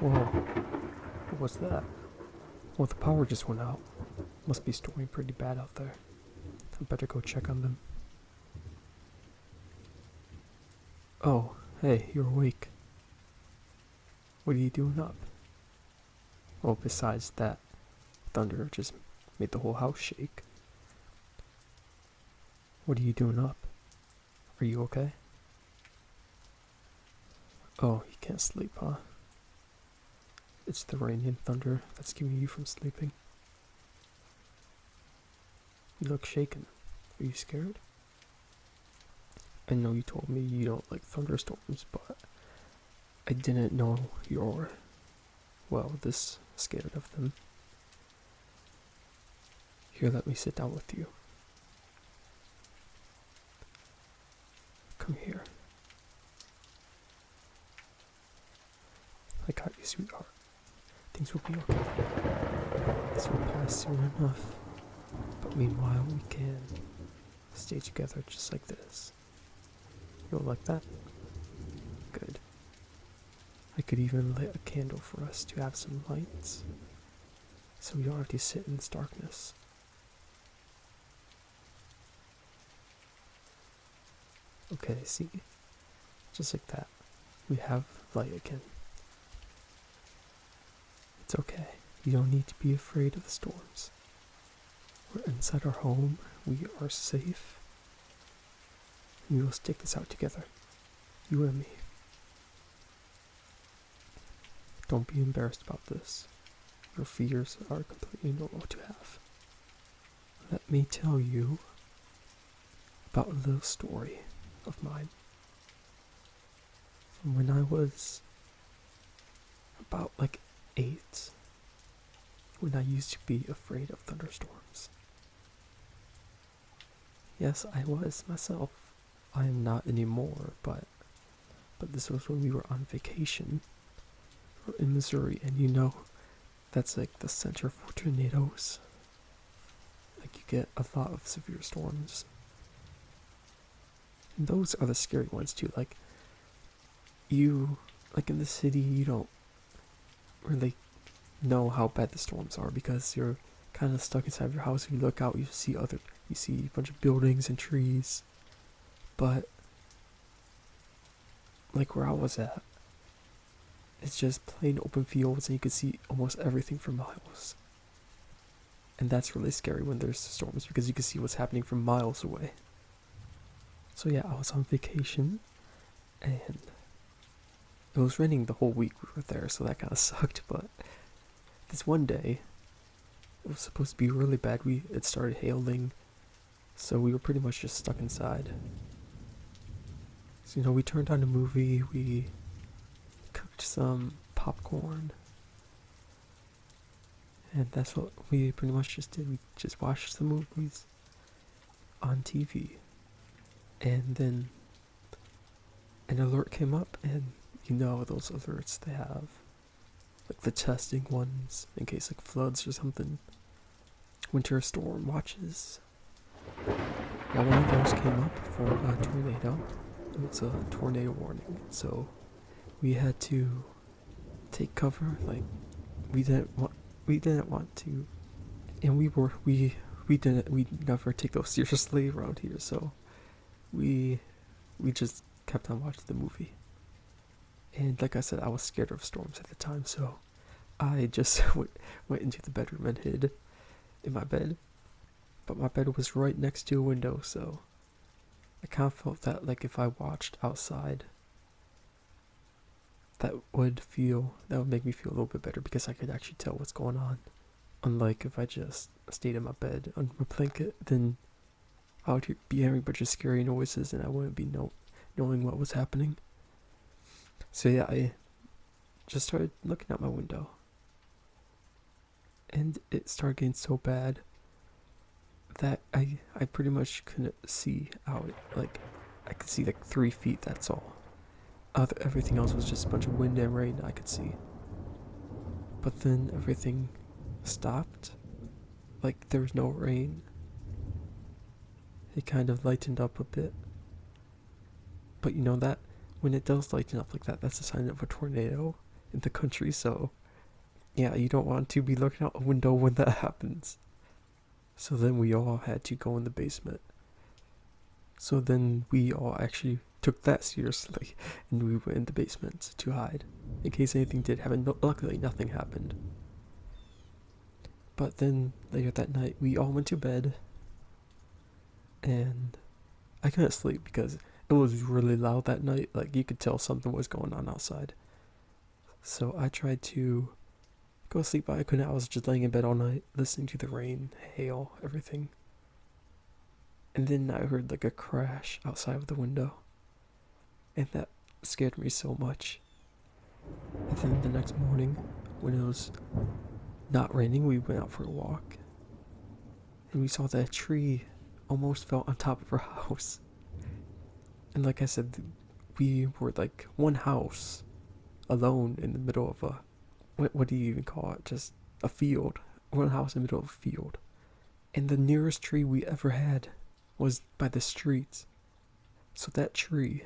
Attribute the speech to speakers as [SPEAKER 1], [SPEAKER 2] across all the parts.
[SPEAKER 1] Whoa, what was that? Well, the power just went out. Must be storming pretty bad out there. I better go check on them. Oh, hey, you're awake. What are you doing up? Well, besides that, thunder just made the whole house shake. What are you doing up? Are you okay? Oh, you can't sleep, huh? It's the rain and thunder that's keeping you from sleeping. You look shaken. Are you scared? I know you told me you don't like thunderstorms, but I didn't know you're, well, this scared of them. Here, let me sit down with you. Come here. I got you, sweetheart. Things will be okay. This will pass soon enough. But meanwhile, we can stay together just like this. You'll like that? Good. I could even lit a candle for us to have some lights, so we don't have to sit in this darkness. Okay, see? Just like that. We have light again. It's okay. You don't need to be afraid of the storms. We're inside our home. We are safe. We will stick this out together. You and me. Don't be embarrassed about this. Your fears are completely normal to have. Let me tell you about a little story of mine. From when I was about 8, when I used to be afraid of thunderstorms. Yes, I was myself. I am not anymore, but this was when we were on vacation. We're in Missouri, and that's the center for tornadoes. You get a lot of severe storms. And those are the scary ones too. In the city, you don't really know how bad the storms are because you're kind of stuck inside your house. If you look out, you see a bunch of buildings and trees. But where I was at, it's just plain open fields, and you can see almost everything for miles. And that's really scary when there's storms because you can see what's happening from miles away. So yeah, I was on vacation, and it was raining the whole week we were there, so that kind of sucked. But this one day, it was supposed to be really bad. It started hailing, so we were pretty much just stuck inside. So we turned on a movie. We cooked some popcorn, and that's what we pretty much just did. We just watched the movies on TV, and then an alert came up, and those alerts they have, the testing ones in case floods or something, winter storm watches. Now one of those came up for a tornado. It was a tornado warning, so we had to take cover. We didn't want to, and we never take those seriously around here. So we just kept on watching the movie. And like I said, I was scared of storms at the time, so I just went into the bedroom and hid in my bed. But my bed was right next to a window, so I kind of felt that if I watched outside, that would make me feel a little bit better because I could actually tell what's going on. Unlike if I just stayed in my bed under a blanket, then I would be hearing a bunch of scary noises and I wouldn't be knowing what was happening. So yeah, I just started looking out my window, and it started getting so bad that I pretty much couldn't see out. I could see 3 feet, that's all. Everything else was just a bunch of wind and rain I could see. But then everything stopped. There was no rain. It kind of lightened up a bit. But that when it does lighten up like that, that's a sign of a tornado. in the country, so yeah, you don't want to be looking out a window when that happens. So then we all had to go in the basement. So then we all actually took that seriously, and we went in the basement to hide, in case anything did happen. No, luckily, nothing happened. But then, later that night, we all went to bed, and I couldn't sleep because it was really loud that night. Like, you could tell something was going on outside. So I tried to go to sleep, but I couldn't. I was just laying in bed all night, listening to the rain, hail, everything. And then I heard like a crash outside of the window. And that scared me so much. And then the next morning, when it was not raining, we went out for a walk. And we saw that a tree almost fell on top of our house. And like I said, we were like one house alone in the middle of a, what do you even call it? Just a field. One house in the middle of a field. And the nearest tree we ever had was by the street. So that tree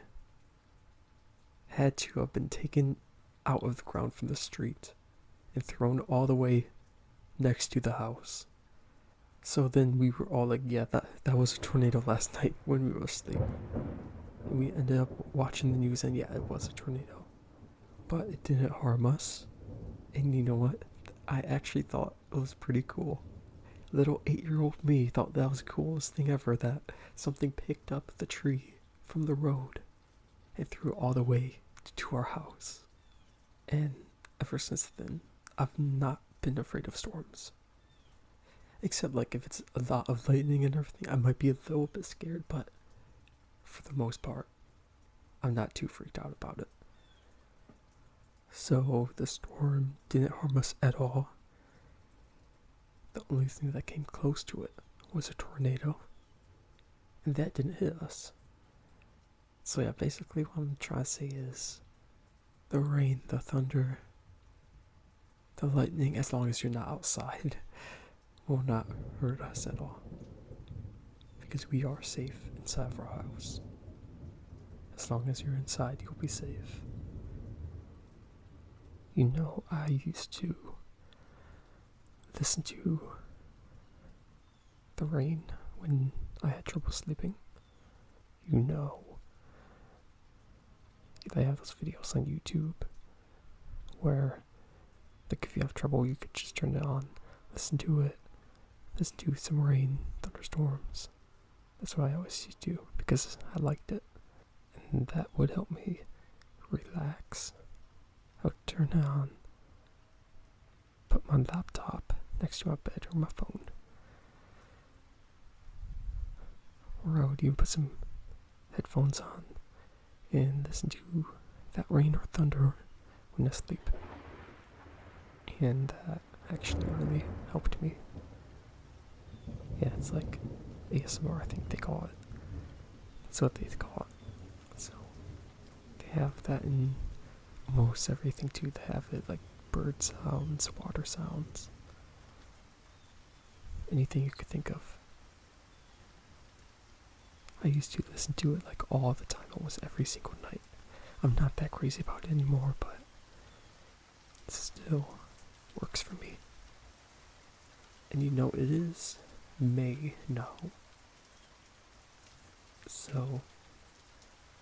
[SPEAKER 1] had to have been taken out of the ground from the street and thrown all the way next to the house. So then we were all like, yeah, that was a tornado last night when we were asleep. And we ended up watching the news, and yeah, it was a tornado. But it didn't harm us. And you know what? I actually thought it was pretty cool. Little 8-year-old me thought that was the coolest thing ever, that something picked up the tree from the road and threw it all the way to our house. And ever since then, I've not been afraid of storms. Except like if it's a lot of lightning and everything, I might be a little bit scared, but for the most part, I'm not too freaked out about it. So the storm didn't harm us at all. The only thing that came close to it was a tornado, and that didn't hit us. So yeah, basically what I'm trying to say is the rain, the thunder, the lightning, as long as you're not outside, will not hurt us at all. Because we are safe inside of our house. As long as you're inside, you'll be safe. You know, I used to listen to the rain when I had trouble sleeping. You know, they have those videos on YouTube where, like, if you have trouble, you could just turn it on, listen to it, listen to some rain, thunderstorms. That's what I always used to do because I liked it, and that would help me relax. I would turn it on, put my laptop next to my bed or my phone, or I would even put some headphones on and listen to that rain or thunder when I sleep. And that actually really helped me. Yeah, it's like ASMR, I think they call it. That's what they call it. So they have that in almost everything too. They have it like bird sounds, water sounds, anything you could think of. I used to listen to it like all the time, almost every single night. I'm not that crazy about it anymore, but it still works for me. And you know, it is May now. So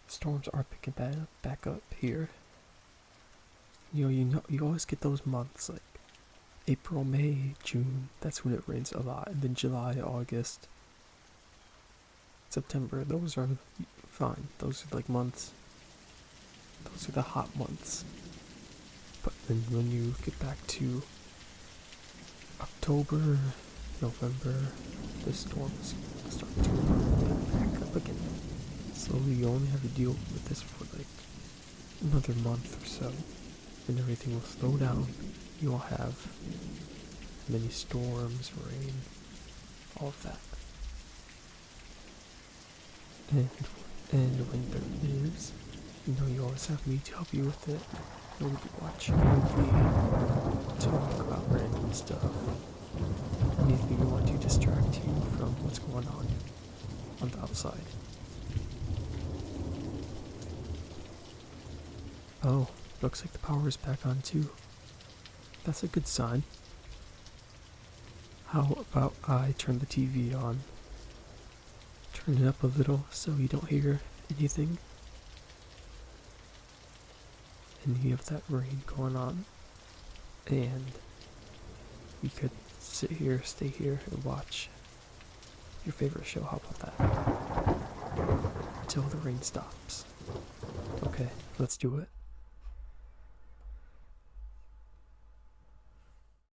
[SPEAKER 1] storms are picking back up here. You know, you always get those months like April, May, June. That's when it rains a lot, and then July, August, September. Those are fine. Those are like months. Those are the hot months. But then when you get back to October, November, the storms start to pick back up again. So you only have to deal with this for like another month or so, and everything will slow down. You will have many storms, rain, all of that. And when there is, you know, you always have me to help you with it. When you watch a movie, talk about random stuff, anything you want to distract you from what's going on the outside. Oh, Looks like the power is back on too. That's a good sign. How about I turn the TV on? Turn it up a little so you don't hear anything. Any of that rain going on. And we could sit here, stay here, and watch your favorite show. How about that? Until the rain stops. Okay, let's do it.